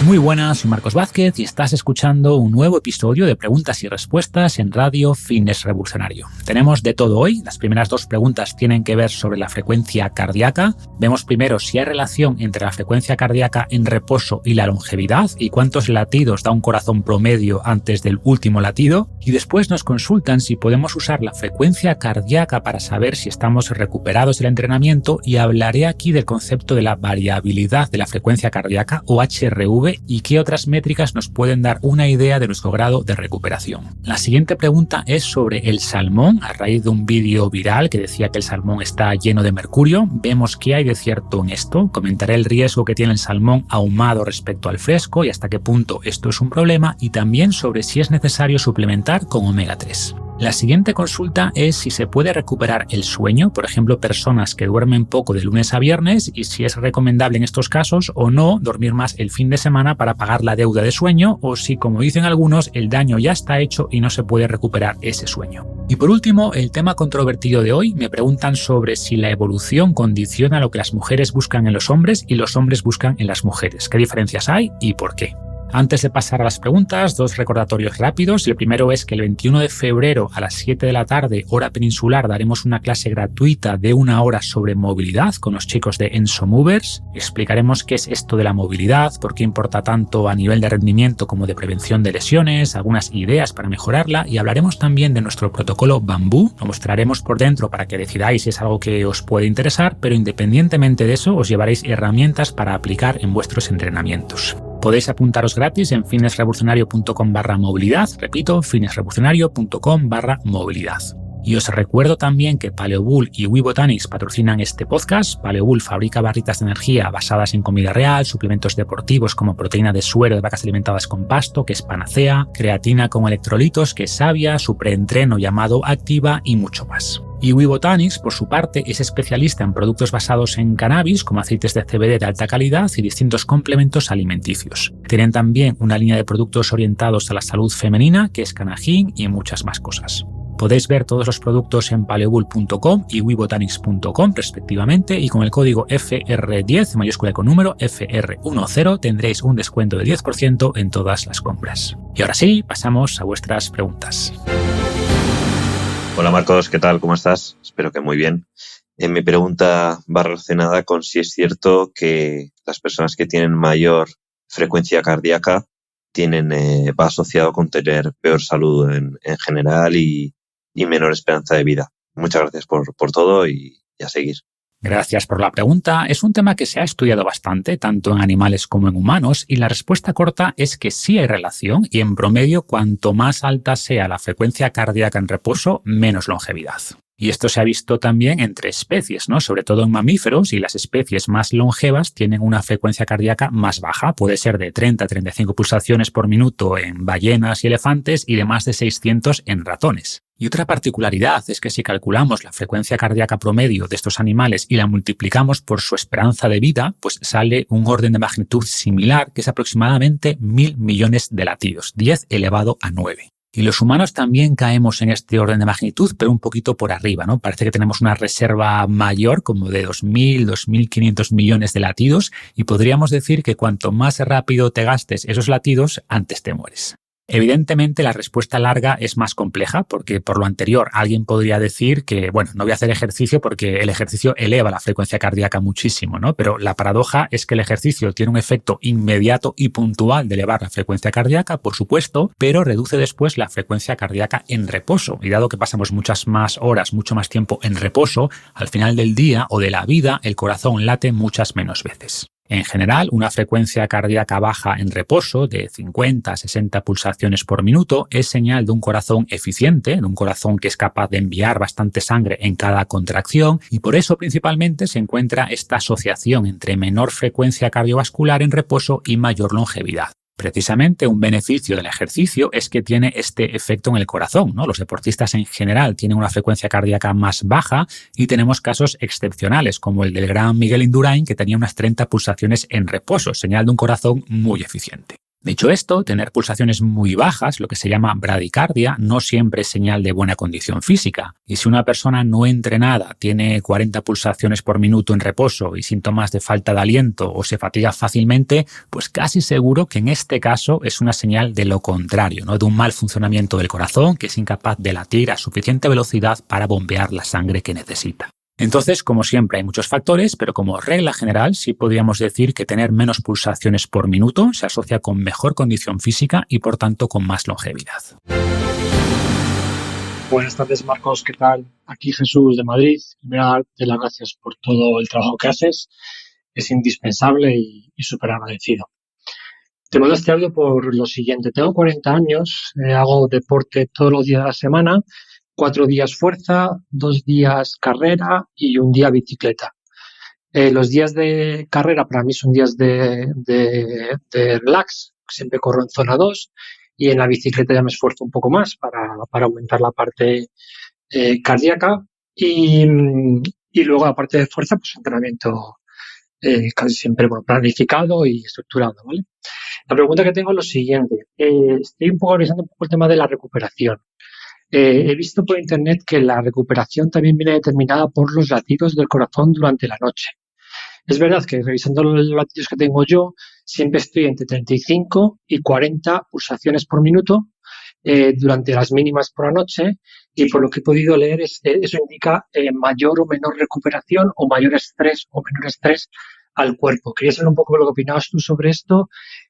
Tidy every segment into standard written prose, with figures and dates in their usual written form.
Muy buenas, soy Marcos Vázquez y estás escuchando un nuevo episodio de Preguntas y Respuestas en Radio Fitness Revolucionario. Tenemos de todo hoy. Las primeras dos preguntas tienen que ver sobre la frecuencia cardíaca. Vemos primero si hay relación entre la frecuencia cardíaca en reposo y la longevidad y cuántos latidos da un corazón promedio antes del último latido. Y después nos consultan si podemos usar la frecuencia cardíaca para saber si estamos recuperados del entrenamiento, y hablaré aquí del concepto de la variabilidad de la frecuencia cardíaca o HRV y qué otras métricas nos pueden dar una idea de nuestro grado de recuperación. La siguiente pregunta es sobre el salmón. A raíz de un vídeo viral que decía que el salmón está lleno de mercurio, vemos qué hay de cierto en esto. Comentaré el riesgo que tiene el salmón ahumado respecto al fresco y hasta qué punto esto es un problema, y también sobre si es necesario suplementar con omega 3. La siguiente consulta es si se puede recuperar el sueño, por ejemplo, personas que duermen poco de lunes a viernes, y si es recomendable en estos casos o no dormir más el fin de semana para pagar la deuda de sueño, o si, como dicen algunos, el daño ya está hecho y no se puede recuperar ese sueño. Y por último, el tema controvertido de hoy, me preguntan sobre si la evolución condiciona lo que las mujeres buscan en los hombres y los hombres buscan en las mujeres. ¿Qué diferencias hay y por qué? Antes de pasar a las preguntas, dos recordatorios rápidos. El primero es que el 21 de febrero a las 7 de la tarde, hora peninsular, daremos una clase gratuita de 1 hora sobre movilidad con los chicos de Enso Movers. Explicaremos qué es esto de la movilidad, por qué importa tanto a nivel de rendimiento como de prevención de lesiones, algunas ideas para mejorarla, y hablaremos también de nuestro protocolo Bambú. Lo mostraremos por dentro para que decidáis si es algo que os puede interesar, pero independientemente de eso os llevaréis herramientas para aplicar en vuestros entrenamientos. Podéis apuntaros gratis en fitnessrevolucionario.com/movilidad. Repito, fitnessrevolucionario.com/movilidad. Y os recuerdo también que Paleobull y WeBotanics patrocinan este podcast. Paleobull fabrica barritas de energía basadas en comida real, suplementos deportivos como proteína de suero de vacas alimentadas con pasto, que es Panacea, creatina con electrolitos, que es Savia, su preentreno llamado Activa y mucho más. Y WeBotanics, por su parte, es especialista en productos basados en cannabis, como aceites de CBD de alta calidad y distintos complementos alimenticios. Tienen también una línea de productos orientados a la salud femenina, que es Canagin, y muchas más cosas. Podéis ver todos los productos en paleobull.com y webotanics.com respectivamente, y con el código FR10, mayúscula con número FR10, tendréis un descuento de 10% en todas las compras. Y ahora sí, pasamos a vuestras preguntas. Hola Marcos, ¿qué tal? ¿Cómo estás? Espero que muy bien. Mi pregunta va relacionada con si es cierto que las personas que tienen mayor frecuencia cardíaca va asociado con tener peor salud en general y menor esperanza de vida. Muchas gracias por todo y a seguir. Gracias por la pregunta. Es un tema que se ha estudiado bastante, tanto en animales como en humanos, y la respuesta corta es que sí hay relación, y en promedio, cuanto más alta sea la frecuencia cardíaca en reposo, menos longevidad. Y esto se ha visto también entre especies, ¿no? Sobre todo en mamíferos, y las especies más longevas tienen una frecuencia cardíaca más baja. Puede ser de 30 a 35 pulsaciones por minuto en ballenas y elefantes y de más de 600 en ratones. Y otra particularidad es que si calculamos la frecuencia cardíaca promedio de estos animales y la multiplicamos por su esperanza de vida, pues sale un orden de magnitud similar, que es aproximadamente 1.000 millones de latidos, 10 elevado a 9. Y los humanos también caemos en este orden de magnitud, pero un poquito por arriba, ¿no? Parece que tenemos una reserva mayor, como de 2.000, 2.500 millones de latidos, y podríamos decir que cuanto más rápido te gastes esos latidos, antes te mueres. Evidentemente, la respuesta larga es más compleja, porque por lo anterior alguien podría decir que, bueno, no voy a hacer ejercicio porque el ejercicio eleva la frecuencia cardíaca muchísimo, ¿no? Pero la paradoja es que el ejercicio tiene un efecto inmediato y puntual de elevar la frecuencia cardíaca, por supuesto, pero reduce después la frecuencia cardíaca en reposo. Y dado que pasamos muchas más horas, mucho más tiempo en reposo, al final del día o de la vida, el corazón late muchas menos veces. En general, una frecuencia cardíaca baja en reposo de 50 a 60 pulsaciones por minuto es señal de un corazón eficiente, de un corazón que es capaz de enviar bastante sangre en cada contracción, y por eso principalmente se encuentra esta asociación entre menor frecuencia cardiovascular en reposo y mayor longevidad. Precisamente un beneficio del ejercicio es que tiene este efecto en el corazón, ¿no? Los deportistas en general tienen una frecuencia cardíaca más baja y tenemos casos excepcionales como el del gran Miguel Indurain, que tenía unas 30 pulsaciones en reposo, señal de un corazón muy eficiente. Dicho esto, tener pulsaciones muy bajas, lo que se llama bradicardia, no siempre es señal de buena condición física. Y si una persona no entrenada tiene 40 pulsaciones por minuto en reposo y síntomas de falta de aliento o se fatiga fácilmente, pues casi seguro que en este caso es una señal de lo contrario, ¿no? De un mal funcionamiento del corazón que es incapaz de latir a suficiente velocidad para bombear la sangre que necesita. Entonces, como siempre, hay muchos factores, pero como regla general sí podríamos decir que tener menos pulsaciones por minuto se asocia con mejor condición física y, por tanto, con más longevidad. Buenas tardes, Marcos, ¿qué tal? Aquí Jesús de Madrid. Primero, darte las gracias por todo el trabajo que haces. Es indispensable y súper agradecido. Te mando este audio por lo siguiente. Tengo 40 años, hago deporte todos los días de la semana, 4 días fuerza, 2 días carrera y 1 día bicicleta. Los días de carrera para mí son días de relax, siempre corro en zona 2 y en la bicicleta ya me esfuerzo un poco más para aumentar la parte cardíaca y luego la parte de fuerza, pues entrenamiento casi siempre planificado y estructurado, ¿vale? La pregunta que tengo es lo siguiente. Estoy un poco revisando un poco el tema de la recuperación. He visto por internet que la recuperación también viene determinada por los latidos del corazón durante la noche. Es verdad que revisando los latidos que tengo yo, siempre estoy entre 35 y 40 pulsaciones por minuto durante las mínimas por la noche y por lo que he podido leer eso indica mayor o menor recuperación o mayor estrés o menor estrés al cuerpo. Quería saber un poco lo que opinabas tú sobre esto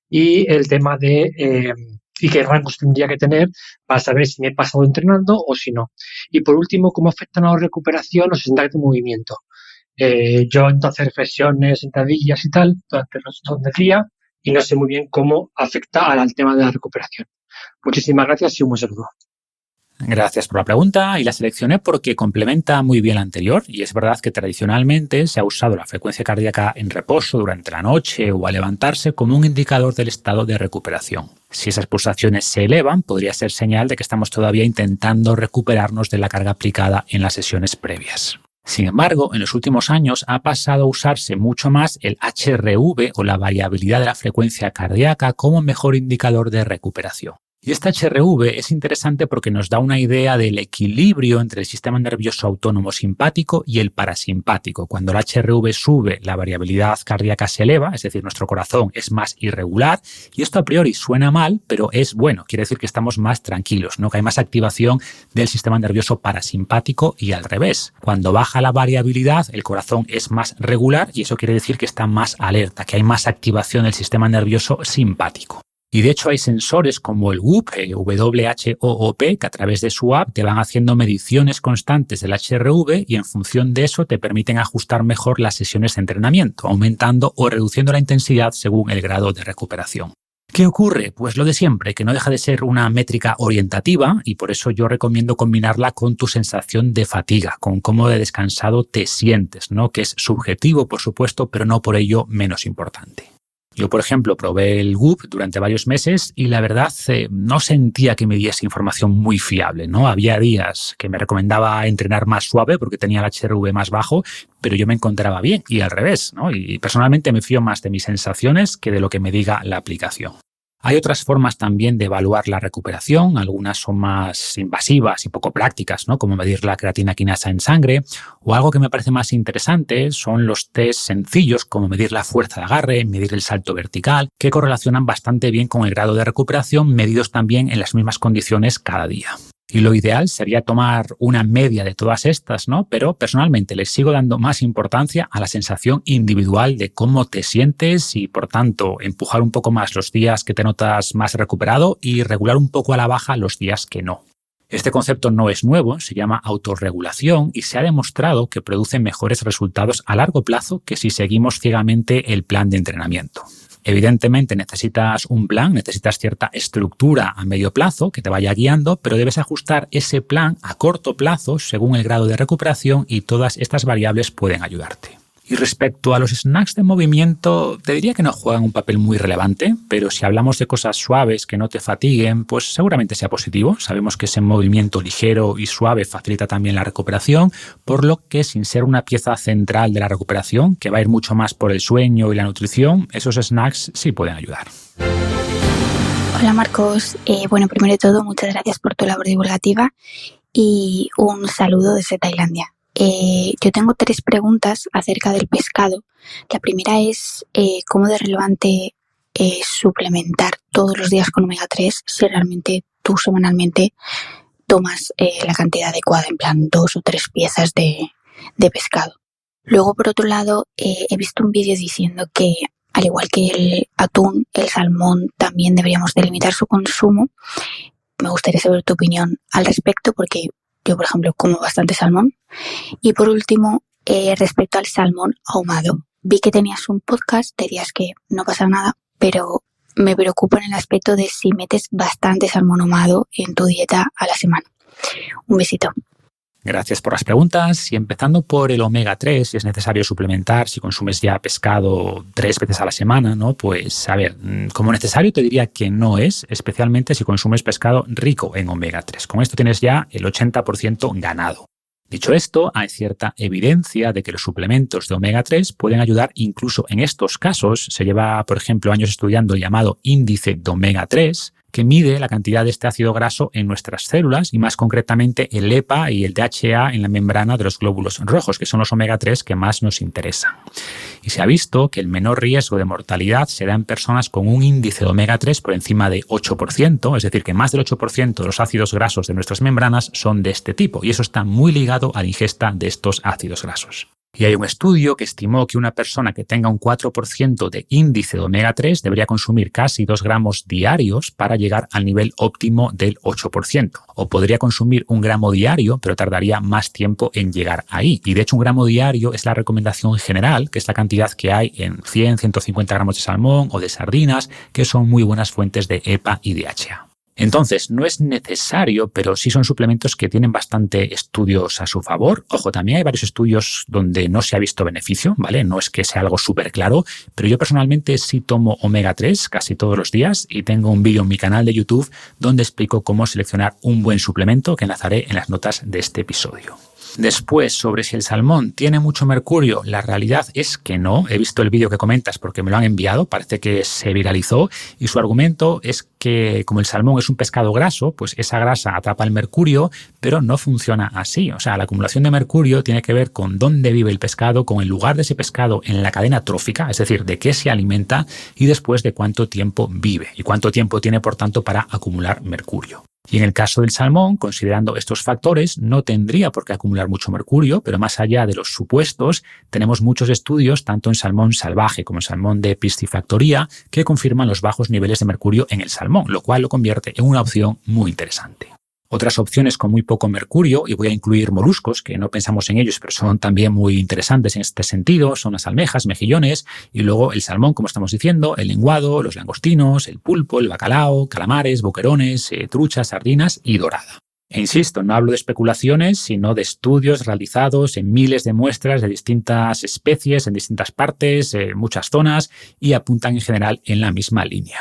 y el tema de y qué rangos tendría que tener para saber si me he pasado entrenando o si no. Y por último, cómo afectan a la recuperación los sentadillas de movimiento. Yo entonces flexiones, sentadillas y tal durante el día y no sé muy bien cómo afecta al tema de la recuperación. Muchísimas gracias y un buen saludo. Gracias por la pregunta y la seleccioné porque complementa muy bien la anterior y es verdad que tradicionalmente se ha usado la frecuencia cardíaca en reposo durante la noche o al levantarse como un indicador del estado de recuperación. Si esas pulsaciones se elevan, podría ser señal de que estamos todavía intentando recuperarnos de la carga aplicada en las sesiones previas. Sin embargo, en los últimos años ha pasado a usarse mucho más el HRV o la variabilidad de la frecuencia cardíaca como mejor indicador de recuperación. Y este HRV es interesante porque nos da una idea del equilibrio entre el sistema nervioso autónomo simpático y el parasimpático. Cuando el HRV sube, la variabilidad cardíaca se eleva, es decir, nuestro corazón es más irregular y esto a priori suena mal, pero es bueno. Quiere decir que estamos más tranquilos, ¿no? Que hay más activación del sistema nervioso parasimpático y al revés. Cuando baja la variabilidad, el corazón es más regular y eso quiere decir que está más alerta, que hay más activación del sistema nervioso simpático. Y de hecho hay sensores como el WHOOP, W-H-O-O-P, que a través de su app te van haciendo mediciones constantes del HRV y en función de eso te permiten ajustar mejor las sesiones de entrenamiento, aumentando o reduciendo la intensidad según el grado de recuperación. ¿Qué ocurre? Pues lo de siempre, que no deja de ser una métrica orientativa y por eso yo recomiendo combinarla con tu sensación de fatiga, con cómo de descansado te sientes, ¿no? Que es subjetivo, por supuesto, pero no por ello menos importante. Yo, por ejemplo, probé el WHOOP durante varios meses y la verdad no sentía que me diese información muy fiable, ¿no? Había días que me recomendaba entrenar más suave porque tenía el HRV más bajo, pero yo me encontraba bien y al revés, ¿no? Y personalmente me fío más de mis sensaciones que de lo que me diga la aplicación. Hay otras formas también de evaluar la recuperación, algunas son más invasivas y poco prácticas, ¿no? Como medir la creatina quinasa en sangre, o algo que me parece más interesante son los test sencillos como medir la fuerza de agarre, medir el salto vertical, que correlacionan bastante bien con el grado de recuperación medidos también en las mismas condiciones cada día. Y lo ideal sería tomar una media de todas estas, ¿no? Pero personalmente les sigo dando más importancia a la sensación individual de cómo te sientes y, por tanto, empujar un poco más los días que te notas más recuperado y regular un poco a la baja los días que no. Este concepto no es nuevo, se llama autorregulación y se ha demostrado que produce mejores resultados a largo plazo que si seguimos ciegamente el plan de entrenamiento. Evidentemente necesitas un plan, necesitas cierta estructura a medio plazo que te vaya guiando, pero debes ajustar ese plan a corto plazo según el grado de recuperación y todas estas variables pueden ayudarte. Y respecto a los snacks de movimiento, te diría que no juegan un papel muy relevante, pero si hablamos de cosas suaves que no te fatiguen, pues seguramente sea positivo. Sabemos que ese movimiento ligero y suave facilita también la recuperación, por lo que sin ser una pieza central de la recuperación, que va a ir mucho más por el sueño y la nutrición, esos snacks sí pueden ayudar. Hola Marcos, primero de todo muchas gracias por tu labor divulgativa y un saludo desde Tailandia. Yo tengo 3 preguntas acerca del pescado. La primera es cómo de relevante es suplementar todos los días con omega 3 si realmente tú semanalmente tomas la cantidad adecuada, en plan 2 o 3 piezas de pescado. Luego, por otro lado, he visto un vídeo diciendo que al igual que el atún, el salmón también deberíamos delimitar su consumo. Me gustaría saber tu opinión al respecto porque yo, por ejemplo, como bastante salmón. Y por último, respecto al salmón ahumado. Vi que tenías un podcast, dirías que no pasa nada, pero me preocupa en el aspecto de si metes bastante salmón ahumado en tu dieta a la semana. Un besito. Gracias por las preguntas y empezando por el omega 3, si es necesario suplementar, si consumes ya pescado 3 veces a la semana, ¿no? Pues a ver, como necesario te diría que no es, especialmente si consumes pescado rico en omega 3. Con esto tienes ya el 80% ganado. Dicho esto, hay cierta evidencia de que los suplementos de omega 3 pueden ayudar incluso en estos casos. Se lleva, por ejemplo, años estudiando el llamado índice de omega 3, que mide la cantidad de este ácido graso en nuestras células y más concretamente el EPA y el DHA en la membrana de los glóbulos rojos, que son los omega 3 que más nos interesan. Y se ha visto que el menor riesgo de mortalidad se da en personas con un índice de omega 3 por encima de 8%, es decir, que más del 8% de los ácidos grasos de nuestras membranas son de este tipo, y eso está muy ligado a la ingesta de estos ácidos grasos. Y hay un estudio que estimó que una persona que tenga un 4% de índice de omega 3 debería consumir casi 2 gramos diarios para llegar al nivel óptimo del 8%. O podría consumir 1 gramo diario, pero tardaría más tiempo en llegar ahí. Y de hecho 1 gramo diario es la recomendación general, que es la cantidad que hay en 100-150 gramos de salmón o de sardinas, que son muy buenas fuentes de EPA y DHA. Entonces, no es necesario, pero sí son suplementos que tienen bastante estudios a su favor. Ojo, también hay varios estudios donde no se ha visto beneficio, ¿vale? No es que sea algo súper claro, pero yo personalmente sí tomo omega 3 casi todos los días y tengo un vídeo en mi canal de YouTube donde explico cómo seleccionar un buen suplemento que enlazaré en las notas de este episodio. Después, sobre si el salmón tiene mucho mercurio, la realidad es que no. He visto el vídeo que comentas porque me lo han enviado, parece que se viralizó y su argumento es que como el salmón es un pescado graso, pues esa grasa atrapa el mercurio, pero no funciona así. O sea, la acumulación de mercurio tiene que ver con dónde vive el pescado, con el lugar de ese pescado en la cadena trófica, es decir, de qué se alimenta y después de cuánto tiempo vive y cuánto tiempo tiene, por tanto, para acumular mercurio. Y en el caso del salmón, considerando estos factores, no tendría por qué acumular mucho mercurio, pero más allá de los supuestos, tenemos muchos estudios, tanto en salmón salvaje como en salmón de piscifactoría, que confirman los bajos niveles de mercurio en el salmón, lo cual lo convierte en una opción muy interesante. Otras opciones con muy poco mercurio, y voy a incluir moluscos, que no pensamos en ellos, pero son también muy interesantes en este sentido, son las almejas, mejillones, y luego el salmón, como estamos diciendo, el lenguado, los langostinos, el pulpo, el bacalao, calamares, boquerones, truchas, sardinas y dorada. E insisto, no hablo de especulaciones, sino de estudios realizados en miles de muestras de distintas especies, en distintas partes, en muchas zonas, y apuntan en general en la misma línea.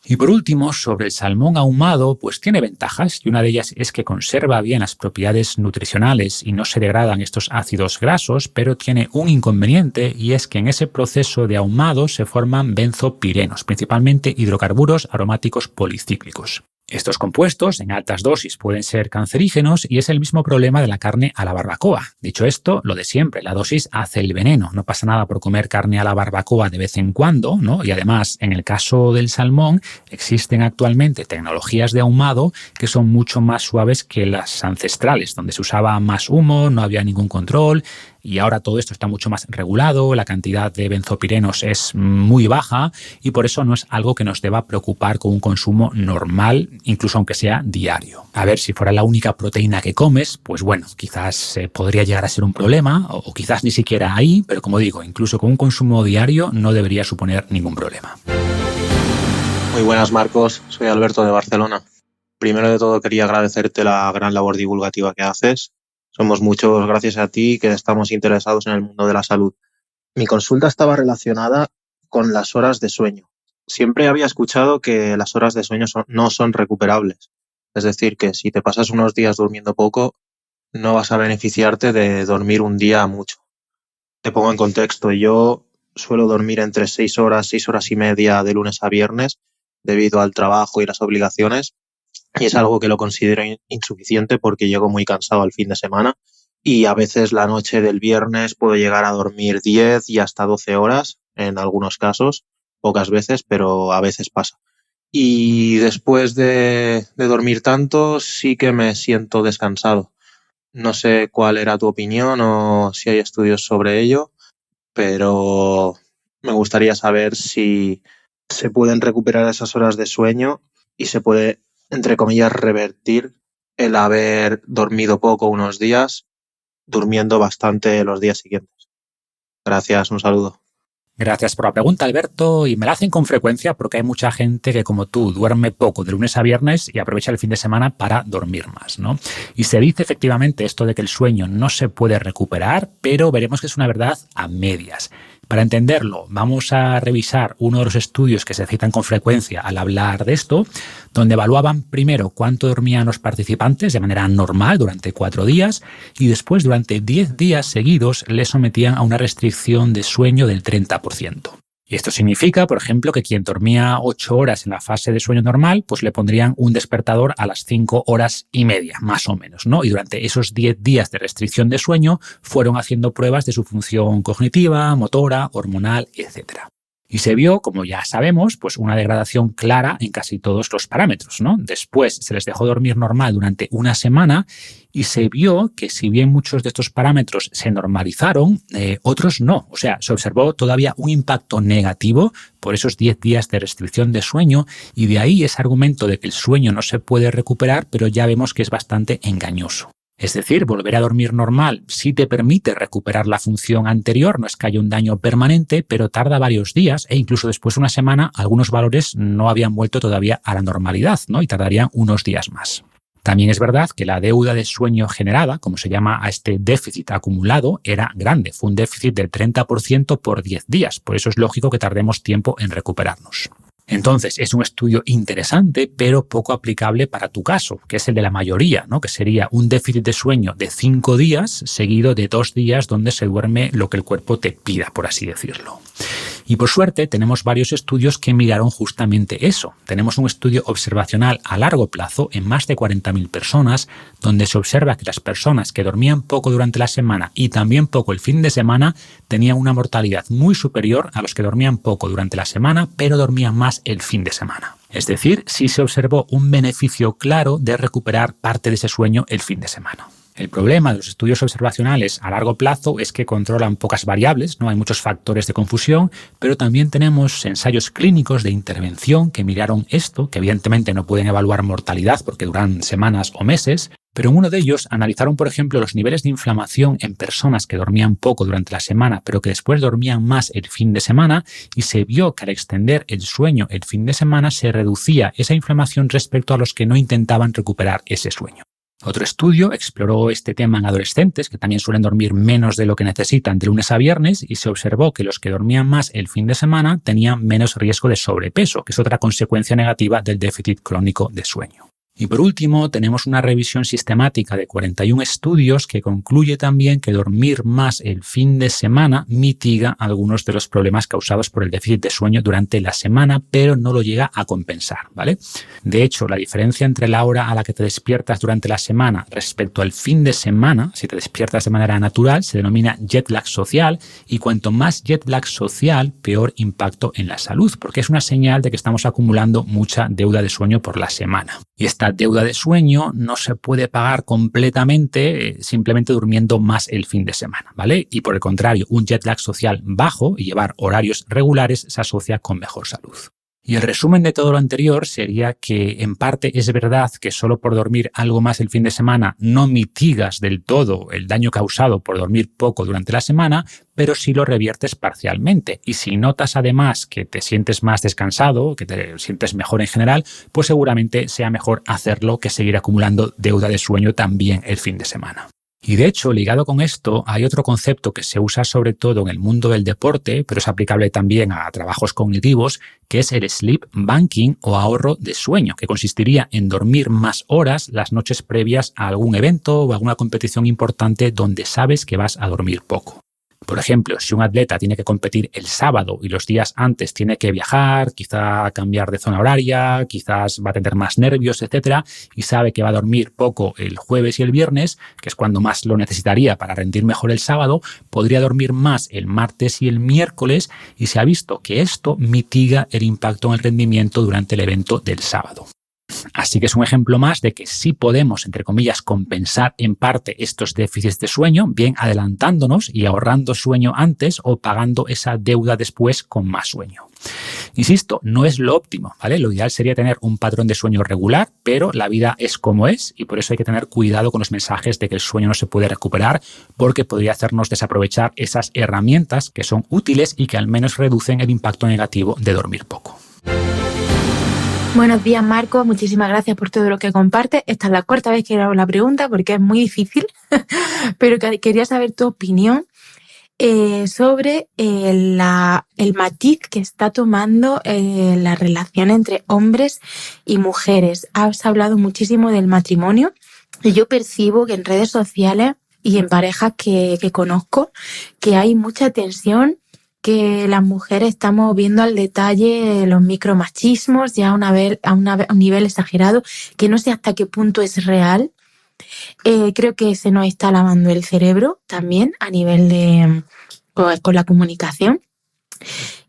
Y por último, sobre el salmón ahumado, pues tiene ventajas y una de ellas es que conserva bien las propiedades nutricionales y no se degradan estos ácidos grasos, pero tiene un inconveniente y es que en ese proceso de ahumado se forman benzopirenos, principalmente hidrocarburos aromáticos policíclicos. Estos compuestos en altas dosis pueden ser cancerígenos y es el mismo problema de la carne a la barbacoa. Dicho esto, lo de siempre, la dosis hace el veneno. No pasa nada por comer carne a la barbacoa de vez en cuando, ¿no? Y además, en el caso del salmón, existen actualmente tecnologías de ahumado que son mucho más suaves que las ancestrales, donde se usaba más humo, no había ningún control. Y ahora todo esto está mucho más regulado, la cantidad de benzopirenos es muy baja y por eso no es algo que nos deba preocupar con un consumo normal, incluso aunque sea diario. A ver, si fuera la única proteína que comes, pues bueno, quizás podría llegar a ser un problema o quizás ni siquiera ahí, pero como digo, incluso con un consumo diario no debería suponer ningún problema. Muy buenas, Marcos. Soy Alberto de Barcelona. Primero de todo quería agradecerte la gran labor divulgativa que haces. Somos muchos gracias a ti que estamos interesados en el mundo de la salud. Mi consulta estaba relacionada con las horas de sueño. Siempre había escuchado que las horas de sueño no son recuperables. Es decir, que si te pasas unos días durmiendo poco, no vas a beneficiarte de dormir un día mucho. Te pongo en contexto. Yo suelo dormir entre 6 horas y media de lunes a viernes debido al trabajo y las obligaciones, y es algo que lo considero insuficiente porque llego muy cansado al fin de semana y a veces la noche del viernes puedo llegar a dormir 10 y hasta 12 horas en algunos casos, pocas veces, pero a veces pasa. Y después de dormir tanto sí que me siento descansado. No sé cuál era tu opinión o si hay estudios sobre ello, pero me gustaría saber si se pueden recuperar esas horas de sueño y se puede, entre comillas, revertir el haber dormido poco unos días, durmiendo bastante los días siguientes. Gracias, un saludo. Gracias por la pregunta, Alberto, y me la hacen con frecuencia porque hay mucha gente que, como tú, duerme poco de lunes a viernes y aprovecha el fin de semana para dormir más, ¿no? Y se dice efectivamente esto de que el sueño no se puede recuperar, pero veremos que es una verdad a medias. Para entenderlo, vamos a revisar uno de los estudios que se citan con frecuencia al hablar de esto, donde evaluaban primero cuánto dormían los participantes de manera normal durante 4 días y después durante 10 días seguidos les sometían a una restricción de sueño del 30%. Y esto significa, por ejemplo, que quien dormía 8 horas en la fase de sueño normal, pues le pondrían un despertador a las 5 horas y media, más o menos, ¿no? Y durante esos 10 días de restricción de sueño fueron haciendo pruebas de su función cognitiva, motora, hormonal, etc. Y se vio, como ya sabemos, pues una degradación clara en casi todos los parámetros, ¿no? Después se les dejó dormir normal durante una semana y se vio que si bien muchos de estos parámetros se normalizaron, otros no. O sea, se observó todavía un impacto negativo por esos 10 días de restricción de sueño y de ahí ese argumento de que el sueño no se puede recuperar, pero ya vemos que es bastante engañoso. Es decir, volver a dormir normal sí te permite recuperar la función anterior, no es que haya un daño permanente, pero tarda varios días e incluso después de una semana algunos valores no habían vuelto todavía a la normalidad, ¿no? Y tardarían unos días más. También es verdad que la deuda de sueño generada, como se llama a este déficit acumulado, era grande. Fue un déficit del 30% por 10 días. Por eso es lógico que tardemos tiempo en recuperarnos. Entonces, es un estudio interesante, pero poco aplicable para tu caso, que es el de la mayoría, ¿no? Que sería un déficit de sueño de 5 días seguido de 2 días donde se duerme lo que el cuerpo te pida, por así decirlo. Y por suerte tenemos varios estudios que miraron justamente eso. Tenemos un estudio observacional a largo plazo en más de 40.000 personas donde se observa que las personas que dormían poco durante la semana y también poco el fin de semana tenían una mortalidad muy superior a los que dormían poco durante la semana pero dormían más el fin de semana. Es decir, sí se observó un beneficio claro de recuperar parte de ese sueño el fin de semana. El problema de los estudios observacionales a largo plazo es que controlan pocas variables, no hay muchos factores de confusión, pero también tenemos ensayos clínicos de intervención que miraron esto, que evidentemente no pueden evaluar mortalidad porque duran semanas o meses, pero en uno de ellos analizaron, por ejemplo, los niveles de inflamación en personas que dormían poco durante la semana, pero que después dormían más el fin de semana, y se vio que al extender el sueño el fin de semana se reducía esa inflamación respecto a los que no intentaban recuperar ese sueño. Otro estudio exploró este tema en adolescentes, que también suelen dormir menos de lo que necesitan de lunes a viernes, y se observó que los que dormían más el fin de semana tenían menos riesgo de sobrepeso, que es otra consecuencia negativa del déficit crónico de sueño. Y por último, tenemos una revisión sistemática de 41 estudios que concluye también que dormir más el fin de semana mitiga algunos de los problemas causados por el déficit de sueño durante la semana, pero no lo llega a compensar, ¿vale? De hecho, la diferencia entre la hora a la que te despiertas durante la semana respecto al fin de semana, si te despiertas de manera natural, se denomina jet lag social, y cuanto más jet lag social, peor impacto en la salud, porque es una señal de que estamos acumulando mucha deuda de sueño por la semana. Y esta deuda de sueño no se puede pagar completamente simplemente durmiendo más el fin de semana, ¿vale? Y por el contrario, un jet lag social bajo y llevar horarios regulares se asocia con mejor salud. Y el resumen de todo lo anterior sería que en parte es verdad que solo por dormir algo más el fin de semana no mitigas del todo el daño causado por dormir poco durante la semana, pero sí lo reviertes parcialmente. Y si notas además que te sientes más descansado, que te sientes mejor en general, pues seguramente sea mejor hacerlo que seguir acumulando deuda de sueño también el fin de semana. Y de hecho, ligado con esto, hay otro concepto que se usa sobre todo en el mundo del deporte, pero es aplicable también a trabajos cognitivos, que es el sleep banking o ahorro de sueño, que consistiría en dormir más horas las noches previas a algún evento o alguna competición importante donde sabes que vas a dormir poco. Por ejemplo, si un atleta tiene que competir el sábado y los días antes tiene que viajar, quizá cambiar de zona horaria, quizás va a tener más nervios, etcétera, y sabe que va a dormir poco el jueves y el viernes, que es cuando más lo necesitaría para rendir mejor el sábado, podría dormir más el martes y el miércoles, y se ha visto que esto mitiga el impacto en el rendimiento durante el evento del sábado. Así que es un ejemplo más de que sí podemos, entre comillas, compensar en parte estos déficits de sueño, bien adelantándonos y ahorrando sueño antes o pagando esa deuda después con más sueño. Insisto, no es lo óptimo, ¿vale? Lo ideal sería tener un patrón de sueño regular, pero la vida es como es y por eso hay que tener cuidado con los mensajes de que el sueño no se puede recuperar porque podría hacernos desaprovechar esas herramientas que son útiles y que al menos reducen el impacto negativo de dormir poco. Buenos días, Marcos. Muchísimas gracias por todo lo que compartes. Esta es la cuarta vez que hago la pregunta porque es muy difícil, pero quería saber tu opinión sobre el matiz que está tomando la relación entre hombres y mujeres. Has hablado muchísimo del matrimonio y yo percibo que en redes sociales y en parejas que conozco que hay mucha tensión, que las mujeres estamos viendo al detalle los micromachismos ya a un nivel exagerado, que no sé hasta qué punto es real. Creo que se nos está lavando el cerebro también a nivel con la comunicación.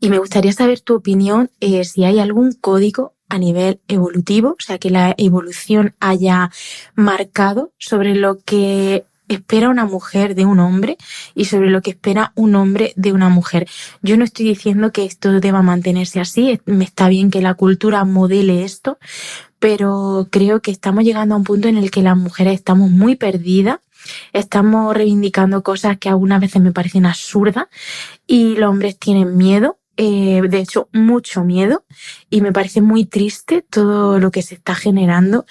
Y me gustaría saber tu opinión si hay algún código a nivel evolutivo, o sea, que la evolución haya marcado sobre lo que espera una mujer de un hombre y sobre lo que espera un hombre de una mujer. Yo no estoy diciendo que esto deba mantenerse así, me está bien que la cultura modele esto, pero creo que estamos llegando a un punto en el que las mujeres estamos muy perdidas, estamos reivindicando cosas que algunas veces me parecen absurdas y los hombres tienen miedo. De hecho, mucho miedo, y me parece muy triste todo lo que se está generando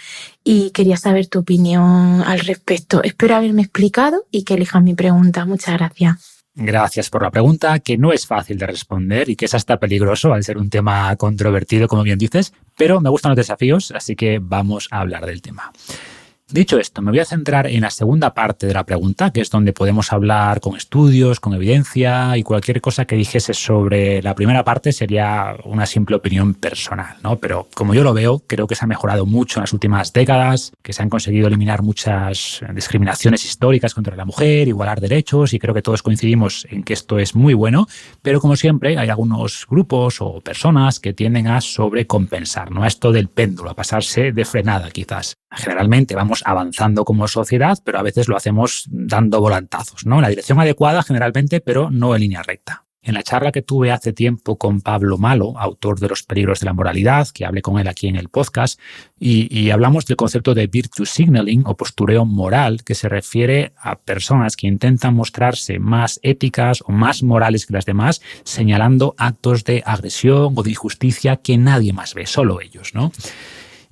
y quería saber tu opinión al respecto. Espero haberme explicado y que elijas mi pregunta. Muchas gracias. Gracias por la pregunta, que no es fácil de responder y que es hasta peligroso al ser un tema controvertido, como bien dices, pero me gustan los desafíos, así que vamos a hablar del tema. Dicho esto, me voy a centrar en la segunda parte de la pregunta, que es donde podemos hablar con estudios, con evidencia y cualquier cosa que dijese sobre la primera parte sería una simple opinión personal, ¿no? Pero como yo lo veo, creo que se ha mejorado mucho en las últimas décadas, que se han conseguido eliminar muchas discriminaciones históricas contra la mujer, igualar derechos y creo que todos coincidimos en que esto es muy bueno, pero como siempre hay algunos grupos o personas que tienden a sobrecompensar, ¿no? A esto del péndulo, a pasarse de frenada quizás. Generalmente vamos avanzando como sociedad, pero a veces lo hacemos dando volantazos, ¿no? En la dirección adecuada generalmente, pero no en línea recta. En la charla que tuve hace tiempo con Pablo Malo, autor de Los peligros de la moralidad, que hablé con él aquí en el podcast, y hablamos del concepto de virtue signaling o postureo moral, que se refiere a personas que intentan mostrarse más éticas o más morales que las demás, señalando actos de agresión o de injusticia que nadie más ve, solo ellos, ¿no?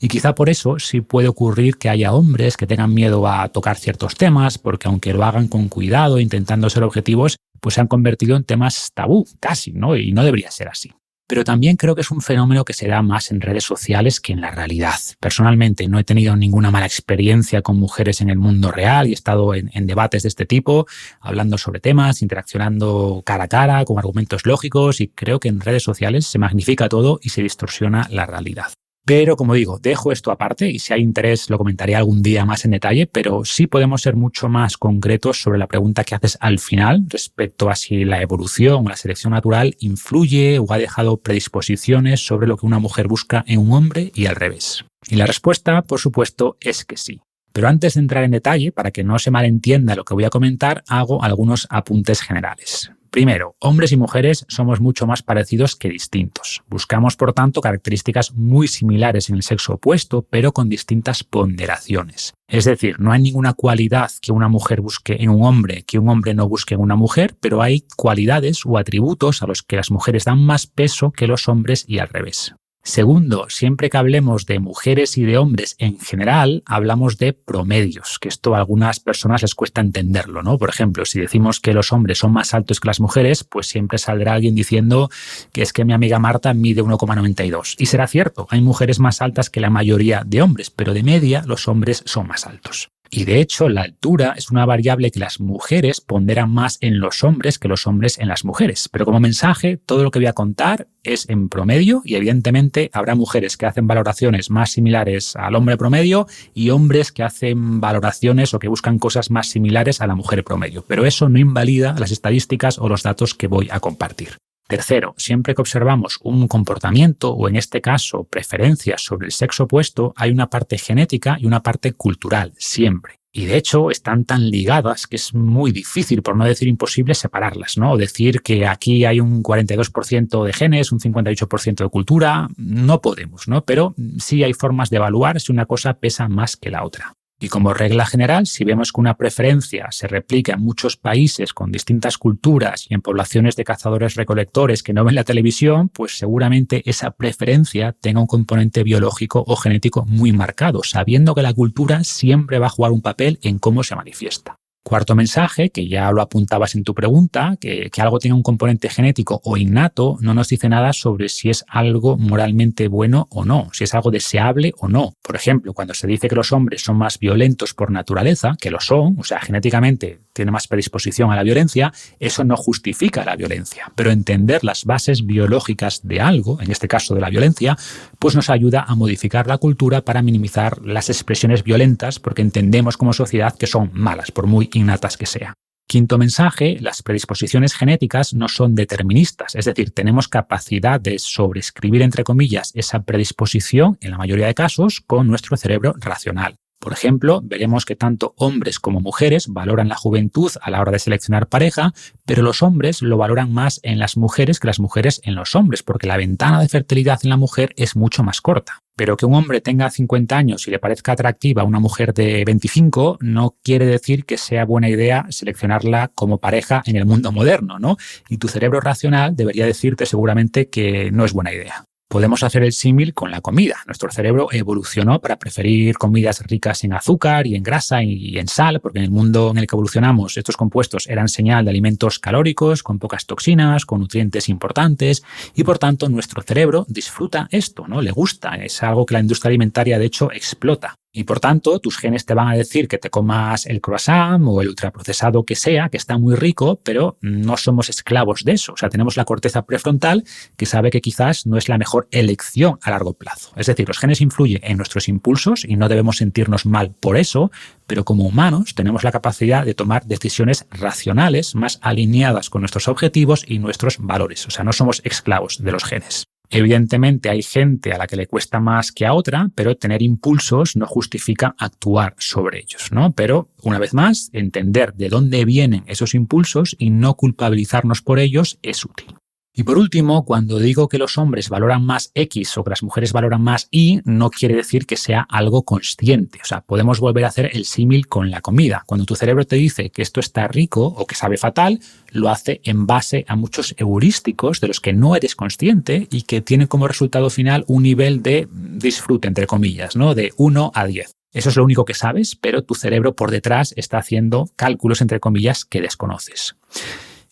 Y quizá por eso sí puede ocurrir que haya hombres que tengan miedo a tocar ciertos temas, porque aunque lo hagan con cuidado, intentando ser objetivos, pues se han convertido en temas tabú, casi, ¿no? Y no debería ser así. Pero también creo que es un fenómeno que se da más en redes sociales que en la realidad. Personalmente no he tenido ninguna mala experiencia con mujeres en el mundo real y he estado en debates de este tipo, hablando sobre temas, interaccionando cara a cara, con argumentos lógicos, y creo que en redes sociales se magnifica todo y se distorsiona la realidad. Pero, como digo, dejo esto aparte y si hay interés lo comentaré algún día más en detalle, pero sí podemos ser mucho más concretos sobre la pregunta que haces al final respecto a si la evolución o la selección natural influye o ha dejado predisposiciones sobre lo que una mujer busca en un hombre y al revés. Y la respuesta, por supuesto, es que sí. Pero antes de entrar en detalle, para que no se malentienda lo que voy a comentar, hago algunos apuntes generales. Primero, hombres y mujeres somos mucho más parecidos que distintos. Buscamos, por tanto, características muy similares en el sexo opuesto, pero con distintas ponderaciones. Es decir, no hay ninguna cualidad que una mujer busque en un hombre que un hombre no busque en una mujer, pero hay cualidades o atributos a los que las mujeres dan más peso que los hombres y al revés. Segundo, siempre que hablemos de mujeres y de hombres en general, hablamos de promedios, que esto a algunas personas les cuesta entenderlo, ¿no? Por ejemplo, si decimos que los hombres son más altos que las mujeres, pues siempre saldrá alguien diciendo que es que mi amiga Marta mide 1,92. Y será cierto, hay mujeres más altas que la mayoría de hombres, pero de media los hombres son más altos. Y de hecho, la altura es una variable que las mujeres ponderan más en los hombres que los hombres en las mujeres. Pero como mensaje, todo lo que voy a contar es en promedio y evidentemente habrá mujeres que hacen valoraciones más similares al hombre promedio y hombres que hacen valoraciones o que buscan cosas más similares a la mujer promedio. Pero eso no invalida las estadísticas o los datos que voy a compartir. Tercero, siempre que observamos un comportamiento o en este caso preferencias sobre el sexo opuesto, hay una parte genética y una parte cultural, siempre. Y de hecho están tan ligadas que es muy difícil, por no decir imposible, separarlas, ¿no? Decir que aquí hay un 42% de genes, un 58% de cultura, no podemos, ¿no? Pero sí hay formas de evaluar si una cosa pesa más que la otra. Y como regla general, si vemos que una preferencia se replica en muchos países con distintas culturas y en poblaciones de cazadores-recolectores que no ven la televisión, pues seguramente esa preferencia tenga un componente biológico o genético muy marcado, sabiendo que la cultura siempre va a jugar un papel en cómo se manifiesta. Cuarto mensaje, que ya lo apuntabas en tu pregunta, que algo tenga un componente genético o innato no nos dice nada sobre si es algo moralmente bueno o no, si es algo deseable o no. Por ejemplo, cuando se dice que los hombres son más violentos por naturaleza, que lo son, o sea, genéticamente tiene más predisposición a la violencia, eso no justifica la violencia. Pero entender las bases biológicas de algo, en este caso de la violencia, pues nos ayuda a modificar la cultura para minimizar las expresiones violentas porque entendemos como sociedad que son malas, por muy innatas que sea. Quinto mensaje, las predisposiciones genéticas no son deterministas, es decir, tenemos capacidad de sobreescribir, entre comillas, esa predisposición, en la mayoría de casos, con nuestro cerebro racional. Por ejemplo, veremos que tanto hombres como mujeres valoran la juventud a la hora de seleccionar pareja, pero los hombres lo valoran más en las mujeres que las mujeres en los hombres, porque la ventana de fertilidad en la mujer es mucho más corta. Pero que un hombre tenga 50 años y le parezca atractiva a una mujer de 25 no quiere decir que sea buena idea seleccionarla como pareja en el mundo moderno, ¿no? Y tu cerebro racional debería decirte seguramente que no es buena idea. Podemos hacer el símil con la comida. Nuestro cerebro evolucionó para preferir comidas ricas en azúcar y en grasa y en sal, porque en el mundo en el que evolucionamos estos compuestos eran señal de alimentos calóricos, con pocas toxinas, con nutrientes importantes y por tanto nuestro cerebro disfruta esto, ¿no? Le gusta, es algo que la industria alimentaria de hecho explota. Y por tanto, tus genes te van a decir que te comas el croissant o el ultraprocesado que sea, que está muy rico, pero no somos esclavos de eso. O sea, tenemos la corteza prefrontal que sabe que quizás no es la mejor elección a largo plazo. Es decir, los genes influyen en nuestros impulsos y no debemos sentirnos mal por eso, pero como humanos tenemos la capacidad de tomar decisiones racionales más alineadas con nuestros objetivos y nuestros valores. O sea, no somos esclavos de los genes. Evidentemente hay gente a la que le cuesta más que a otra, pero tener impulsos no justifica actuar sobre ellos, ¿no? Pero, una vez más, entender de dónde vienen esos impulsos y no culpabilizarnos por ellos es útil. Y por último, cuando digo que los hombres valoran más X o que las mujeres valoran más Y, no quiere decir que sea algo consciente. O sea, podemos volver a hacer el símil con la comida. Cuando tu cerebro te dice que esto está rico o que sabe fatal, lo hace en base a muchos heurísticos de los que no eres consciente y que tienen como resultado final un nivel de disfrute, entre comillas, ¿no? De 1 a 10. Eso es lo único que sabes, pero tu cerebro por detrás está haciendo cálculos, entre comillas, que desconoces.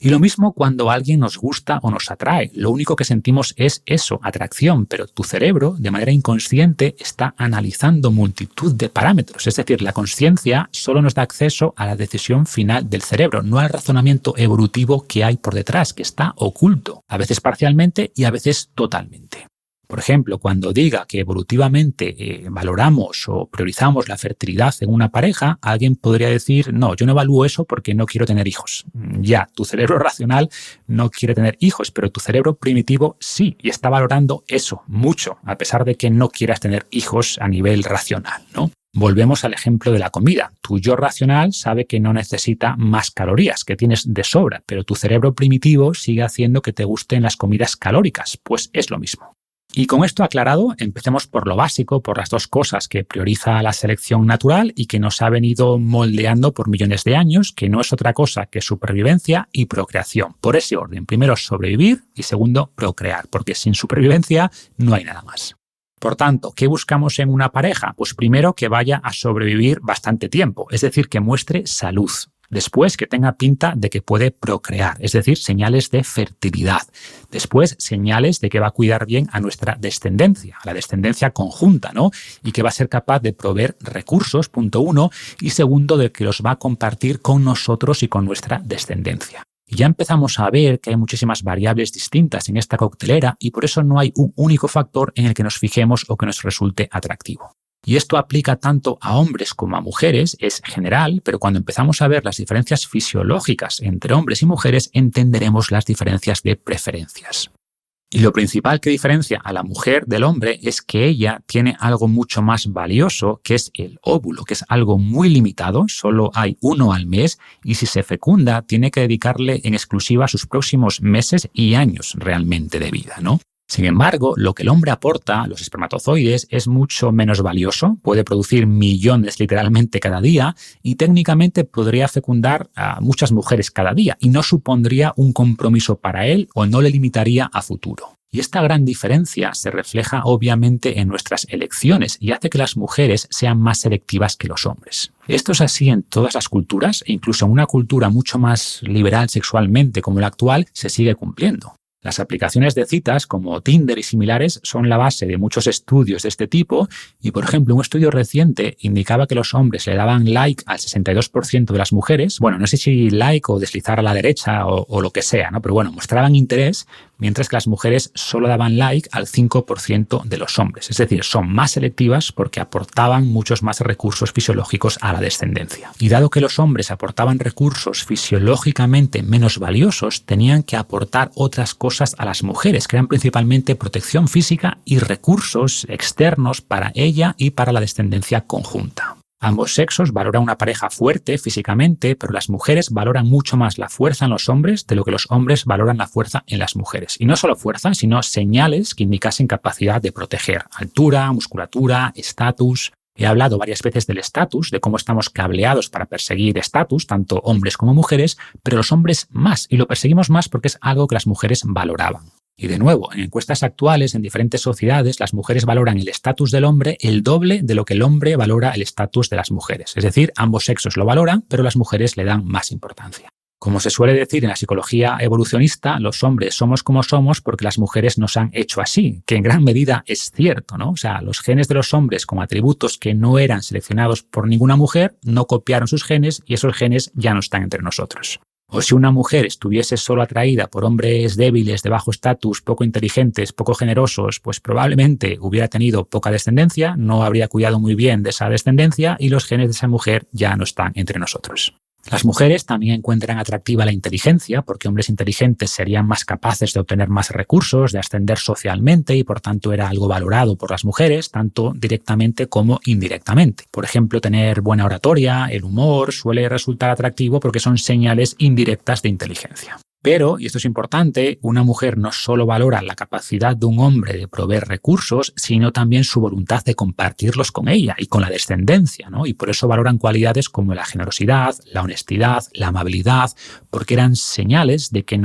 Y lo mismo cuando alguien nos gusta o nos atrae. Lo único que sentimos es eso, atracción, pero tu cerebro, de manera inconsciente, está analizando multitud de parámetros. Es decir, la consciencia solo nos da acceso a la decisión final del cerebro, no al razonamiento evolutivo que hay por detrás, que está oculto, a veces parcialmente y a veces totalmente. Por ejemplo, cuando diga que evolutivamente valoramos o priorizamos la fertilidad en una pareja, alguien podría decir, no, yo no evalúo eso porque no quiero tener hijos. Ya, tu cerebro racional no quiere tener hijos, pero tu cerebro primitivo sí, y está valorando eso mucho, a pesar de que no quieras tener hijos a nivel racional, ¿no? Volvemos al ejemplo de la comida. Tu yo racional sabe que no necesita más calorías, que tienes de sobra, pero tu cerebro primitivo sigue haciendo que te gusten las comidas calóricas, pues es lo mismo. Y con esto aclarado, empecemos por lo básico, por las dos cosas que prioriza la selección natural y que nos ha venido moldeando por millones de años, que no es otra cosa que supervivencia y procreación. Por ese orden, primero sobrevivir y segundo procrear, porque sin supervivencia no hay nada más. Por tanto, ¿qué buscamos en una pareja? Pues primero que vaya a sobrevivir bastante tiempo, es decir, que muestre salud. Después, que tenga pinta de que puede procrear, es decir, señales de fertilidad. Después, señales de que va a cuidar bien a nuestra descendencia, a la descendencia conjunta, ¿no? Y que va a ser capaz de proveer recursos, punto 1, y segundo, de que los va a compartir con nosotros y con nuestra descendencia. Y ya empezamos a ver que hay muchísimas variables distintas en esta coctelera y por eso no hay un único factor en el que nos fijemos o que nos resulte atractivo. Y esto aplica tanto a hombres como a mujeres, es general, pero cuando empezamos a ver las diferencias fisiológicas entre hombres y mujeres, entenderemos las diferencias de preferencias. Y lo principal que diferencia a la mujer del hombre es que ella tiene algo mucho más valioso, que es el óvulo, que es algo muy limitado, solo hay uno al mes, y si se fecunda, tiene que dedicarle en exclusiva sus próximos meses y años realmente de vida, ¿no? Sin embargo, lo que el hombre aporta, los espermatozoides, es mucho menos valioso, puede producir millones literalmente cada día y técnicamente podría fecundar a muchas mujeres cada día y no supondría un compromiso para él o no le limitaría a futuro. Y esta gran diferencia se refleja obviamente en nuestras elecciones y hace que las mujeres sean más selectivas que los hombres. Esto es así en todas las culturas e incluso en una cultura mucho más liberal sexualmente como la actual se sigue cumpliendo. Las aplicaciones de citas como Tinder y similares son la base de muchos estudios de este tipo y, por ejemplo, un estudio reciente indicaba que los hombres le daban like al 62% de las mujeres. Bueno, no sé si like o deslizar a la derecha o lo que sea, ¿no? Pero bueno, mostraban interés, mientras que las mujeres solo daban like al 5% de los hombres. Es decir, son más selectivas porque aportaban muchos más recursos fisiológicos a la descendencia. Y dado que los hombres aportaban recursos fisiológicamente menos valiosos, tenían que aportar otras cosas a las mujeres, que eran principalmente protección física y recursos externos para ella y para la descendencia conjunta. Ambos sexos valoran una pareja fuerte físicamente, pero las mujeres valoran mucho más la fuerza en los hombres de lo que los hombres valoran la fuerza en las mujeres. Y no solo fuerza, sino señales que indicasen capacidad de proteger: altura, musculatura, estatus. He hablado varias veces del estatus, de cómo estamos cableados para perseguir estatus, tanto hombres como mujeres, pero los hombres más, y lo perseguimos más porque es algo que las mujeres valoraban. Y de nuevo, en encuestas actuales, en diferentes sociedades, las mujeres valoran el estatus del hombre el doble de lo que el hombre valora el estatus de las mujeres. Es decir, ambos sexos lo valoran, pero las mujeres le dan más importancia. Como se suele decir en la psicología evolucionista, los hombres somos como somos porque las mujeres nos han hecho así, que en gran medida es cierto, ¿no? O sea, los genes de los hombres como atributos que no eran seleccionados por ninguna mujer, no copiaron sus genes y esos genes ya no están entre nosotros. O si una mujer estuviese solo atraída por hombres débiles, de bajo estatus, poco inteligentes, poco generosos, pues probablemente hubiera tenido poca descendencia, no habría cuidado muy bien de esa descendencia y los genes de esa mujer ya no están entre nosotros. Las mujeres también encuentran atractiva la inteligencia porque hombres inteligentes serían más capaces de obtener más recursos, de ascender socialmente y por tanto era algo valorado por las mujeres, tanto directamente como indirectamente. Por ejemplo, tener buena oratoria, el humor suele resultar atractivo porque son señales indirectas de inteligencia. Pero, y esto es importante, una mujer no solo valora la capacidad de un hombre de proveer recursos, sino también su voluntad de compartirlos con ella y con la descendencia, ¿no? Y por eso valoran cualidades como la generosidad, la honestidad, la amabilidad, porque eran señales de que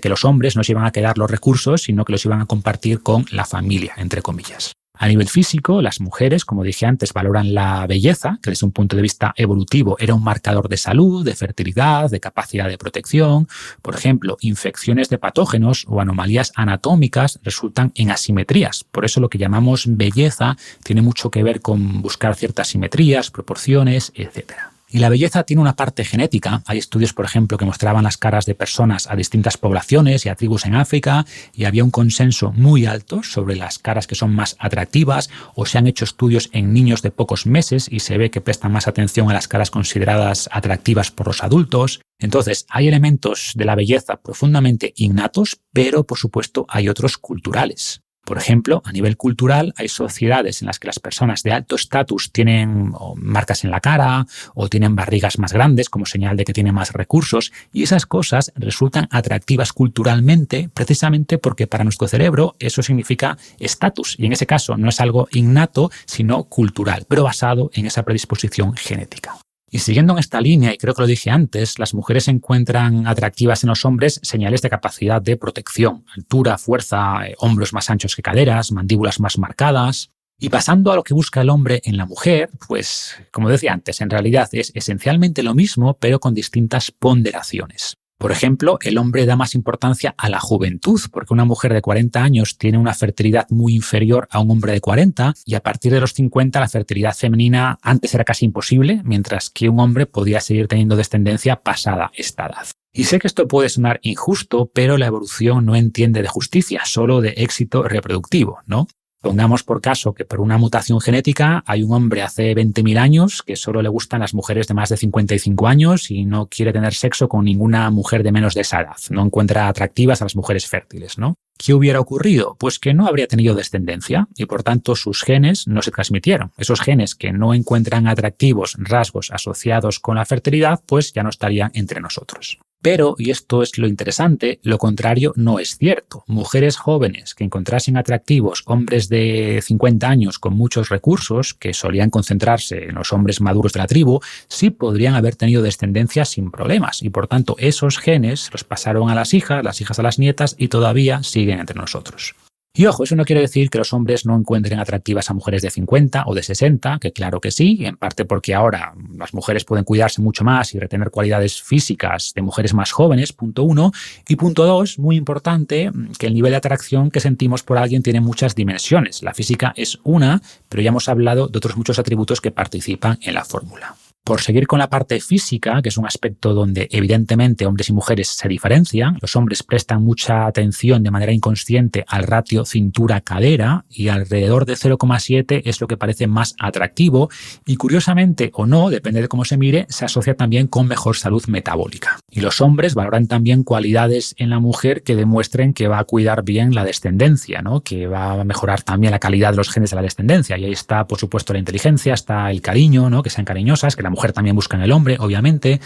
los hombres no se iban a quedar los recursos, sino que los iban a compartir con la familia, entre comillas. A nivel físico, las mujeres, como dije antes, valoran la belleza, que desde un punto de vista evolutivo era un marcador de salud, de fertilidad, de capacidad de protección. Por ejemplo, infecciones de patógenos o anomalías anatómicas resultan en asimetrías. Por eso lo que llamamos belleza tiene mucho que ver con buscar ciertas simetrías, proporciones, etc. Y la belleza tiene una parte genética. Hay estudios, por ejemplo, que mostraban las caras de personas a distintas poblaciones y a tribus en África y había un consenso muy alto sobre las caras que son más atractivas, o se han hecho estudios en niños de pocos meses y se ve que prestan más atención a las caras consideradas atractivas por los adultos. Entonces, hay elementos de la belleza profundamente innatos, pero por supuesto hay otros culturales. Por ejemplo, a nivel cultural hay sociedades en las que las personas de alto estatus tienen marcas en la cara o tienen barrigas más grandes como señal de que tienen más recursos y esas cosas resultan atractivas culturalmente precisamente porque para nuestro cerebro eso significa estatus y en ese caso no es algo innato sino cultural, pero basado en esa predisposición genética. Y siguiendo en esta línea, y creo que lo dije antes, las mujeres encuentran atractivas en los hombres señales de capacidad de protección, altura, fuerza, hombros más anchos que caderas, mandíbulas más marcadas. Y pasando a lo que busca el hombre en la mujer, pues, como decía antes, en realidad es esencialmente lo mismo, pero con distintas ponderaciones. Por ejemplo, el hombre da más importancia a la juventud, porque una mujer de 40 años tiene una fertilidad muy inferior a un hombre de 40, y a partir de los 50 la fertilidad femenina antes era casi imposible, mientras que un hombre podía seguir teniendo descendencia pasada esta edad. Y sé que esto puede sonar injusto, pero la evolución no entiende de justicia, solo de éxito reproductivo, ¿no? Pongamos por caso que por una mutación genética hay un hombre hace 20.000 años que solo le gustan las mujeres de más de 55 años y no quiere tener sexo con ninguna mujer de menos de esa edad. No encuentra atractivas a las mujeres fértiles, ¿no? ¿Qué hubiera ocurrido? Pues que no habría tenido descendencia y por tanto sus genes no se transmitieron. Esos genes que no encuentran atractivos rasgos asociados con la fertilidad, pues ya no estarían entre nosotros. Pero, y esto es lo interesante, lo contrario no es cierto. Mujeres jóvenes que encontrasen atractivos hombres de 50 años con muchos recursos, que solían concentrarse en los hombres maduros de la tribu, sí podrían haber tenido descendencia sin problemas. Y por tanto, esos genes los pasaron a las hijas a las nietas y todavía siguen entre nosotros. Y ojo, eso no quiere decir que los hombres no encuentren atractivas a mujeres de 50 o de 60, que claro que sí, en parte porque ahora las mujeres pueden cuidarse mucho más y retener cualidades físicas de mujeres más jóvenes, punto 1. Y punto 2, muy importante, que el nivel de atracción que sentimos por alguien tiene muchas dimensiones. La física es una, pero ya hemos hablado de otros muchos atributos que participan en la fórmula. Por seguir con la parte física, que es un aspecto donde evidentemente hombres y mujeres se diferencian, los hombres prestan mucha atención de manera inconsciente al ratio cintura-cadera y alrededor de 0,7 es lo que parece más atractivo y curiosamente o no, depende de cómo se mire, se asocia también con mejor salud metabólica. Y los hombres valoran también cualidades en la mujer que demuestren que va a cuidar bien la descendencia, ¿no? Que va a mejorar también la calidad de los genes de la descendencia. Y ahí está, por supuesto, la inteligencia, está el cariño, ¿no? Que sean cariñosas, que la mujer también busca en el hombre, obviamente.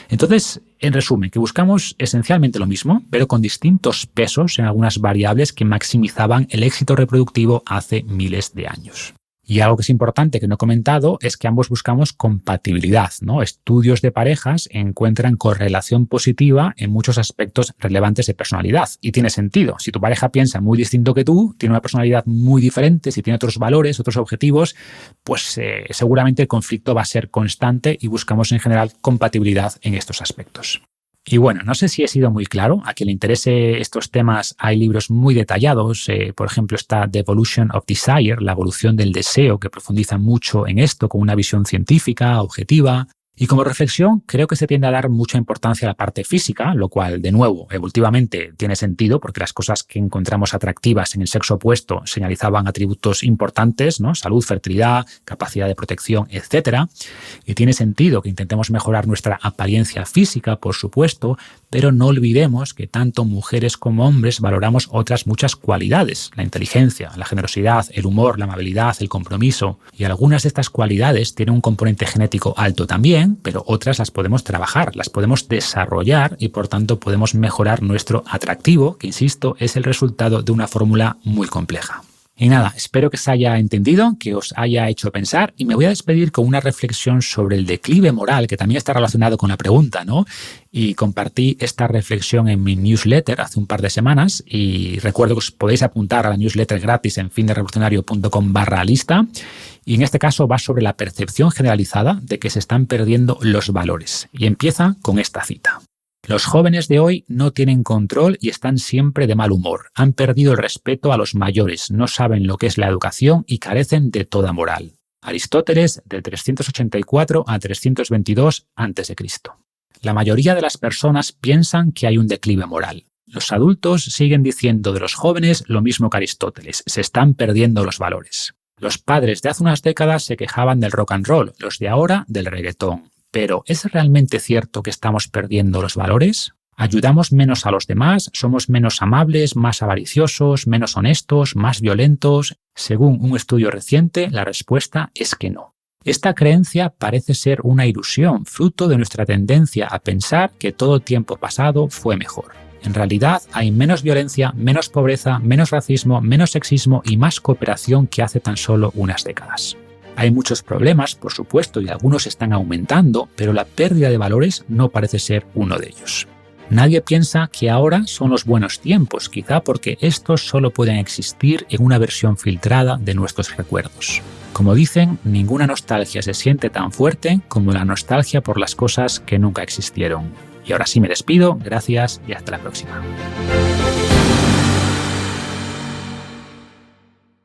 Entonces, en resumen, que buscamos esencialmente lo mismo, pero con distintos pesos en algunas variables que maximizaban el éxito reproductivo hace miles de años. Y algo que es importante que no he comentado es que ambos buscamos compatibilidad, ¿no? Estudios de parejas encuentran correlación positiva en muchos aspectos relevantes de personalidad. Y tiene sentido. Si tu pareja piensa muy distinto que tú, tiene una personalidad muy diferente, si tiene otros valores, otros objetivos, pues seguramente el conflicto va a ser constante y buscamos en general compatibilidad en estos aspectos. Y bueno, no sé si he sido muy claro. A quien le interese estos temas hay libros muy detallados. Por ejemplo, está The Evolution of Desire, la evolución del deseo, que profundiza mucho en esto con una visión científica, objetiva. Y como reflexión, creo que se tiende a dar mucha importancia a la parte física, lo cual, de nuevo, evolutivamente tiene sentido porque las cosas que encontramos atractivas en el sexo opuesto señalizaban atributos importantes, ¿no? Salud, fertilidad, capacidad de protección, etc. Y tiene sentido que intentemos mejorar nuestra apariencia física, por supuesto, pero no olvidemos que tanto mujeres como hombres valoramos otras muchas cualidades, la inteligencia, la generosidad, el humor, la amabilidad, el compromiso. Y algunas de estas cualidades tienen un componente genético alto también, pero otras las podemos trabajar, las podemos desarrollar y por tanto podemos mejorar nuestro atractivo, que insisto, es el resultado de una fórmula muy compleja. Y nada, espero que se haya entendido, que os haya hecho pensar y me voy a despedir con una reflexión sobre el declive moral, que también está relacionado con la pregunta, ¿no? Y compartí esta reflexión en mi newsletter hace un par de semanas y recuerdo que os podéis apuntar a la newsletter gratis en finnesrevolucionario.com/lista y en este caso va sobre la percepción generalizada de que se están perdiendo los valores y empieza con esta cita. Los jóvenes de hoy no tienen control y están siempre de mal humor. Han perdido el respeto a los mayores, no saben lo que es la educación y carecen de toda moral. Aristóteles, de 384 a 322 a.C. La mayoría de las personas piensan que hay un declive moral. Los adultos siguen diciendo de los jóvenes lo mismo que Aristóteles, se están perdiendo los valores. Los padres de hace unas décadas se quejaban del rock and roll, los de ahora del reggaetón. Pero, ¿es realmente cierto que estamos perdiendo los valores? ¿Ayudamos menos a los demás? ¿Somos menos amables, más avariciosos, menos honestos, más violentos? Según un estudio reciente, la respuesta es que no. Esta creencia parece ser una ilusión, fruto de nuestra tendencia a pensar que todo tiempo pasado fue mejor. En realidad, hay menos violencia, menos pobreza, menos racismo, menos sexismo y más cooperación que hace tan solo unas décadas. Hay muchos problemas, por supuesto, y algunos están aumentando, pero la pérdida de valores no parece ser uno de ellos. Nadie piensa que ahora son los buenos tiempos, quizá porque estos solo pueden existir en una versión filtrada de nuestros recuerdos. Como dicen, ninguna nostalgia se siente tan fuerte como la nostalgia por las cosas que nunca existieron. Y ahora sí me despido, gracias y hasta la próxima.